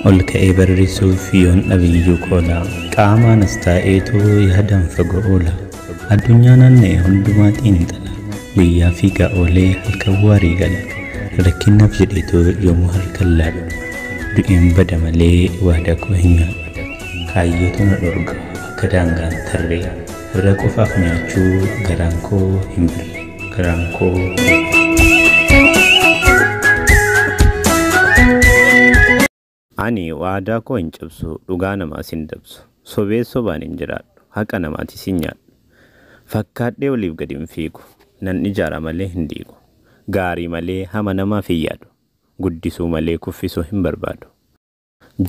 ol ka'ee barrisuuf yoon dhabiyyuu koola qaamaan astaa'eetoo yaadan fagoo oola addunyaa naanna'e hundumaatiin xala guyyaa fiigaa oolee halkan waarii gala rakkinaaf jedheetoo yoomuu harkan laadhu du'een bada malee waada koo hin nyaadhu kaayyootu na dhorga akka daangaan tarree irra qofaaf nyaachuu garaan koo hin birre garaan koo ani waadaa koo hin cabsu dhugaa namaas hin dabsu sobee sobaan hin jiraadhu haqa namaatis hin nyaadhu fakkaadhee oliif gadi hin fiigu nan ijaara malee hin diigu gaarii malee hama namaaf hin yaadu guddisuu malee kuffisuu hin barbaadu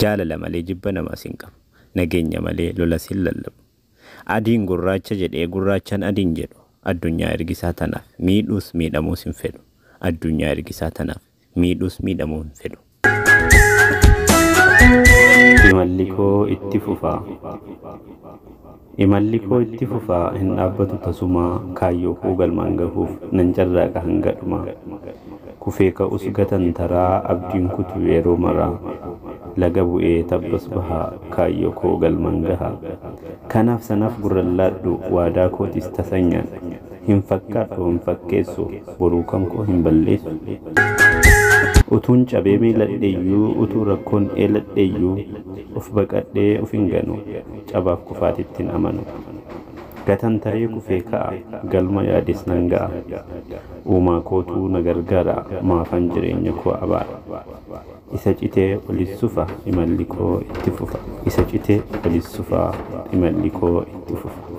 jaalala malee jibba namaas hin qabu nageenya malee lolas hin lallabu adiin gurraacha jedhee gurraachaan adiin jedhu addunyaa ergisaa tanaaf miidhuus miidhamuus hin fedhu addunyaa ergisaa tanaaf miidhuus miidhamuu hin fedhu. Imalli koo itti fufaa hin dhaabbatu tasumaa kaayyoo koo galmaan gahuuf nan carraaqa hanga dhumaa kufee ka'us gatan taraa abdiin kutu yeroo maraa laga bu'ee tabbas bahaa kaayyoo koo galmaan gahaa kanaaf sanaaf gurrallaadhu waadaa kootis tasanyaan hin fakkaadhu hin fakkeessu boruu kan koo hin balleessu. Utuun cabee miiladheeyyuu utuu rakkoon eeladheeyyuu of baqadhee of hin ganu cabaaf kufaatittiin amanu gatan taree kufee ka'a galma yaadis nan ga'a uumaa kootuu na gargaara maafan jireenya koo abaara isa citee olis sufa imalli koo itti fufa isa citee olis sufa imalli koo itti fufa.